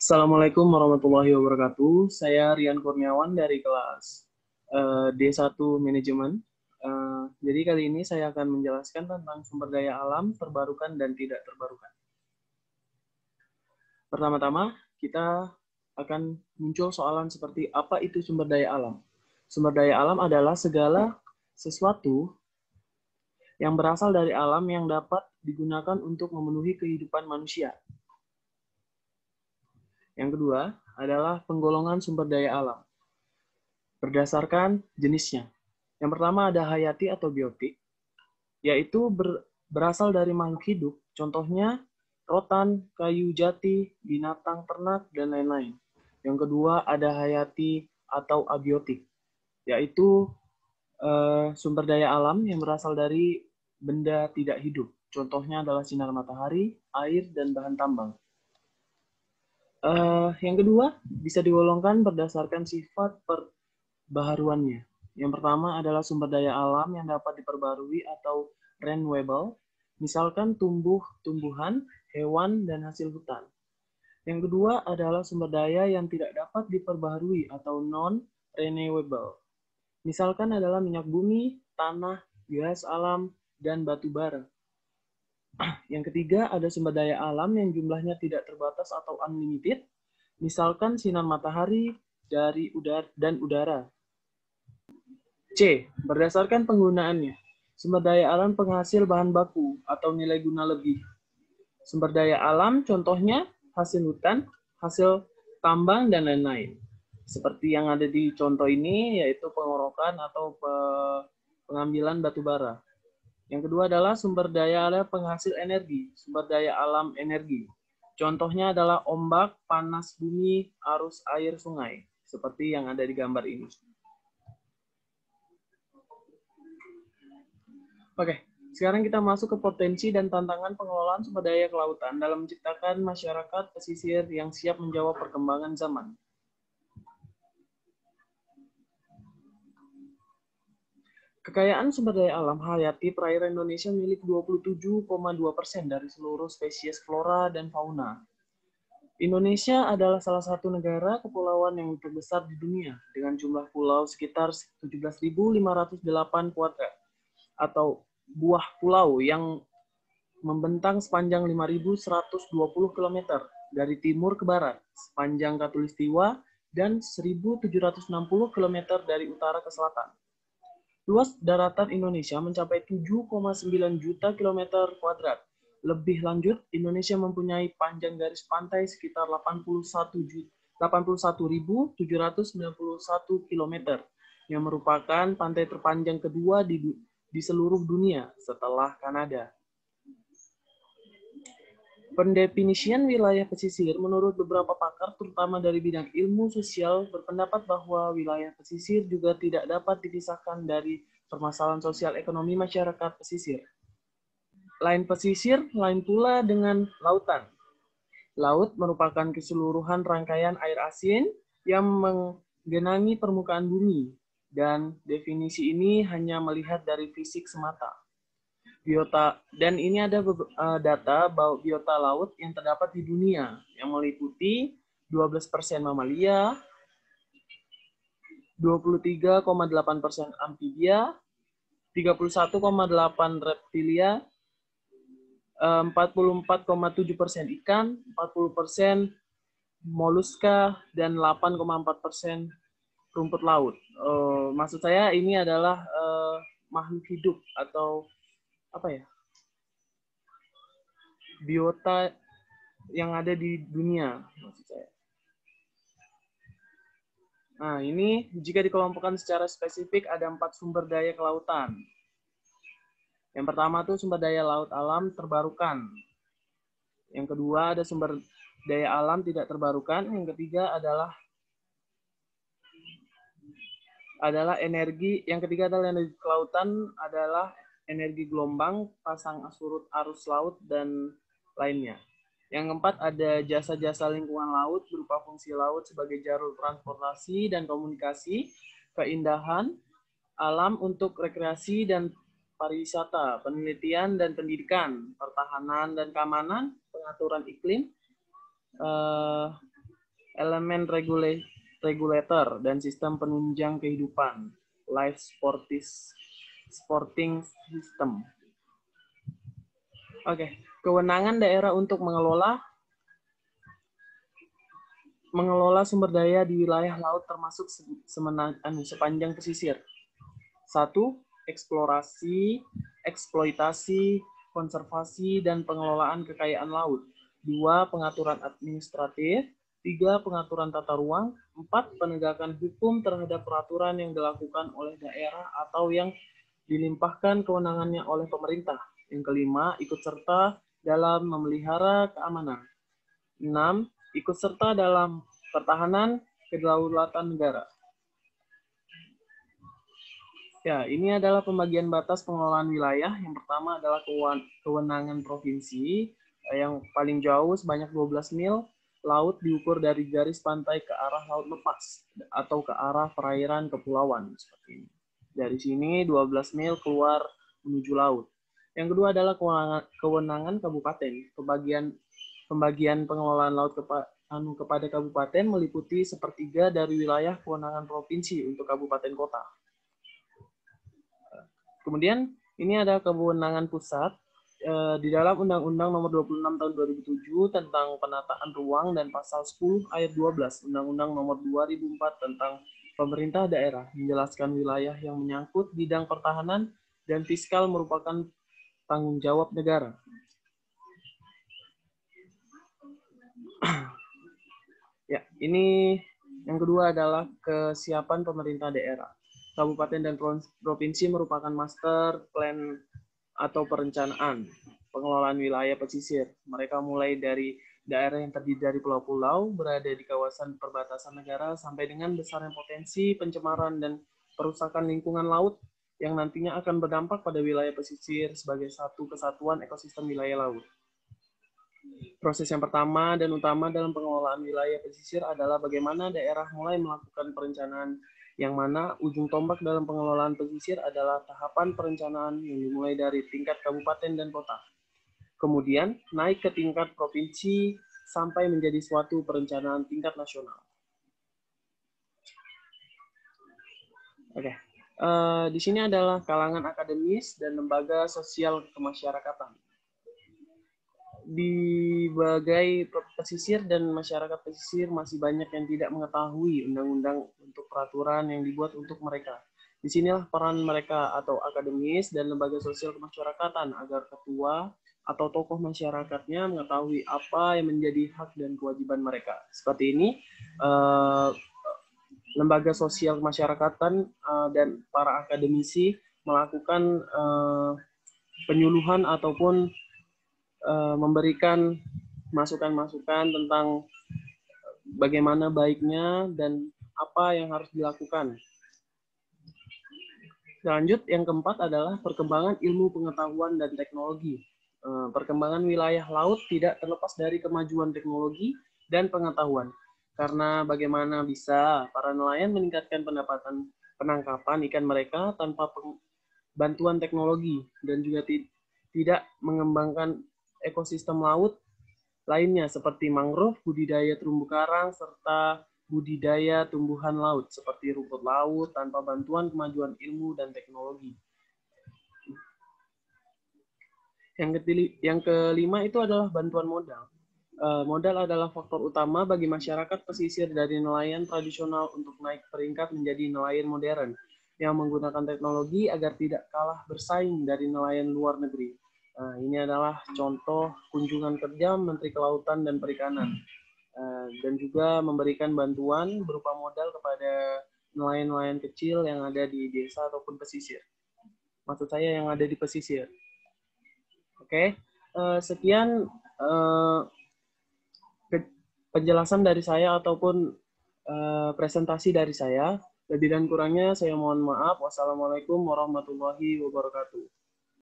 Assalamualaikum warahmatullahi wabarakatuh. Saya Rian Kurniawan dari kelas D1 Manajemen. Jadi kali ini saya akan menjelaskan tentang sumber daya alam terbarukan dan tidak terbarukan. Pertama-tama, kita akan muncul soalan seperti apa itu sumber daya alam? Sumber daya alam adalah segala sesuatu yang berasal dari alam yang dapat digunakan untuk memenuhi kehidupan manusia. Yang kedua adalah penggolongan sumber daya alam berdasarkan jenisnya. Yang pertama ada hayati atau biotik, yaitu berasal dari makhluk hidup, contohnya rotan, kayu jati, binatang ternak, dan lain-lain. Yang kedua ada hayati atau abiotik, yaitu sumber daya alam yang berasal dari benda tidak hidup. Contohnya adalah sinar matahari, air, dan bahan tambang. Yang kedua bisa digolongkan berdasarkan sifat perbaharuannya. Yang pertama adalah sumber daya alam yang dapat diperbarui atau renewable, misalkan tumbuh-tumbuhan, hewan, dan hasil hutan. Yang kedua adalah sumber daya yang tidak dapat diperbarui atau non-renewable, misalkan adalah minyak bumi, tanah, gas alam, dan batu bara. Yang ketiga ada sumber daya alam yang jumlahnya tidak terbatas atau unlimited, misalkan sinar matahari dari udara. C. Berdasarkan penggunaannya. Sumber daya alam penghasil bahan baku atau nilai guna lebih. Sumber daya alam contohnya hasil hutan, hasil tambang, dan lain-lain. Seperti yang ada di contoh ini, yaitu pengorokan atau pengambilan batu bara. Yang kedua adalah sumber daya alam penghasil energi, sumber daya alam energi. Contohnya adalah ombak, panas bumi, arus air sungai, seperti yang ada di gambar ini. Oke, sekarang kita masuk ke potensi dan tantangan pengelolaan sumber daya kelautan dalam menciptakan masyarakat pesisir yang siap menjawab perkembangan zaman. Kekayaan sumber daya alam hayati perairan Indonesia milik 27,2% dari seluruh spesies flora dan fauna. Indonesia adalah salah satu negara kepulauan yang terbesar di dunia dengan jumlah pulau sekitar 17.508 kuadrat atau buah pulau yang membentang sepanjang 5.120 km dari timur ke barat, sepanjang Katulistiwa, dan 1.760 km dari utara ke selatan. Luas daratan Indonesia mencapai 7,9 juta kilometer kuadrat. Lebih lanjut, Indonesia mempunyai panjang garis pantai sekitar 81.791 km, yang merupakan pantai terpanjang kedua di seluruh dunia setelah Kanada. Pendefinisian wilayah pesisir menurut beberapa pakar, terutama dari bidang ilmu sosial, berpendapat bahwa wilayah pesisir juga tidak dapat dipisahkan dari permasalahan sosial ekonomi masyarakat pesisir. Lain pesisir, lain pula dengan lautan. Laut merupakan keseluruhan rangkaian air asin yang menggenangi permukaan bumi, dan definisi ini hanya melihat dari fisik semata. Biota, dan ini ada data bahwa biota laut yang terdapat di dunia yang meliputi 12% mamalia, 23,8% amfibia, 31,8% reptilia, 44,7% ikan, 40% moluska, dan 8,4% rumput laut. Maksud saya ini adalah makhluk hidup atau apa ya, biota yang ada di dunia, maksud saya. Nah, ini jika dikelompokkan secara spesifik ada 4 sumber daya kelautan. Yang pertama itu sumber daya laut alam terbarukan. Yang kedua ada sumber daya alam tidak terbarukan. Yang ketiga adalah energi. Yang ketiga adalah energi kelautan, adalah energi gelombang, pasang surut arus laut, dan lainnya. Yang keempat ada jasa-jasa lingkungan laut berupa fungsi laut sebagai jalur transportasi dan komunikasi, keindahan alam untuk rekreasi dan pariwisata, penelitian dan pendidikan, pertahanan dan keamanan, pengaturan iklim, elemen regulator dan sistem penunjang kehidupan, life sporting system. Oke, kewenangan daerah untuk mengelola sumber daya di wilayah laut termasuk sepanjang pesisir. 1. Eksplorasi, eksploitasi, konservasi, dan pengelolaan kekayaan laut. 2. Pengaturan administratif. 3. Pengaturan tata ruang. 4. Penegakan hukum terhadap peraturan yang dilakukan oleh daerah atau yang dilimpahkan kewenangannya oleh pemerintah. Yang kelima, ikut serta dalam memelihara keamanan. 6. Ikut serta dalam pertahanan kedaulatan negara. Ya, ini adalah pembagian batas pengelolaan wilayah. Yang pertama adalah kewenangan provinsi. Yang paling jauh sebanyak 12 mil. Laut diukur dari garis pantai ke arah laut lepas atau ke arah perairan kepulauan seperti ini. Dari sini 12 mil keluar menuju laut. Yang kedua adalah kewenangan kabupaten. Pembagian pengelolaan laut kepada kabupaten meliputi sepertiga dari wilayah kewenangan provinsi untuk kabupaten kota. Kemudian ini ada kewenangan pusat di dalam Undang-Undang Nomor 26 Tahun 2007 tentang penataan ruang dan Pasal 10 Ayat 12 Undang-Undang Nomor 2004 tentang pemerintah daerah menjelaskan wilayah yang menyangkut bidang pertahanan dan fiskal merupakan tanggung jawab negara. Ya, ini yang kedua adalah kesiapan pemerintah daerah. Kabupaten dan provinsi merupakan master plan atau perencanaan pengelolaan wilayah pesisir. Mereka mulai dari daerah yang terdiri dari pulau-pulau, berada di kawasan perbatasan negara, sampai dengan besarnya potensi pencemaran dan perusakan lingkungan laut yang nantinya akan berdampak pada wilayah pesisir sebagai satu kesatuan ekosistem wilayah laut. Proses yang pertama dan utama dalam pengelolaan wilayah pesisir adalah bagaimana daerah mulai melakukan perencanaan, yang mana ujung tombak dalam pengelolaan pesisir adalah tahapan perencanaan yang dimulai dari tingkat kabupaten dan kota. Kemudian naik ke tingkat provinsi sampai menjadi suatu perencanaan tingkat nasional. Oke. Di sini adalah kalangan akademis dan lembaga sosial kemasyarakatan. Di berbagai pesisir dan masyarakat pesisir masih banyak yang tidak mengetahui undang-undang untuk peraturan yang dibuat untuk mereka. Disinilah peran mereka atau akademis dan lembaga sosial kemasyarakatan agar ketua atau tokoh masyarakatnya mengetahui apa yang menjadi hak dan kewajiban mereka. Seperti ini, lembaga sosial kemasyarakatan dan para akademisi melakukan penyuluhan ataupun memberikan masukan-masukan tentang bagaimana baiknya dan apa yang harus dilakukan. Lanjut, yang keempat adalah perkembangan ilmu pengetahuan dan teknologi. Perkembangan wilayah laut tidak terlepas dari kemajuan teknologi dan pengetahuan. Karena bagaimana bisa para nelayan meningkatkan pendapatan penangkapan ikan mereka tanpa bantuan teknologi dan juga tidak mengembangkan ekosistem laut lainnya seperti mangrove, budidaya terumbu karang, serta budidaya tumbuhan laut seperti rumput laut tanpa bantuan kemajuan ilmu dan teknologi. Yang kelima itu adalah bantuan modal. Modal adalah faktor utama bagi masyarakat pesisir dari nelayan tradisional untuk naik peringkat menjadi nelayan modern yang menggunakan teknologi agar tidak kalah bersaing dari nelayan luar negeri. Ini adalah contoh kunjungan kerja Menteri Kelautan dan Perikanan dan juga memberikan bantuan berupa modal kepada nelayan-nelayan kecil yang ada di desa ataupun pesisir. Maksud saya yang ada di pesisir. Oke, sekian penjelasan dari saya ataupun presentasi dari saya. Lebih dan kurangnya saya mohon maaf. Wassalamualaikum warahmatullahi wabarakatuh.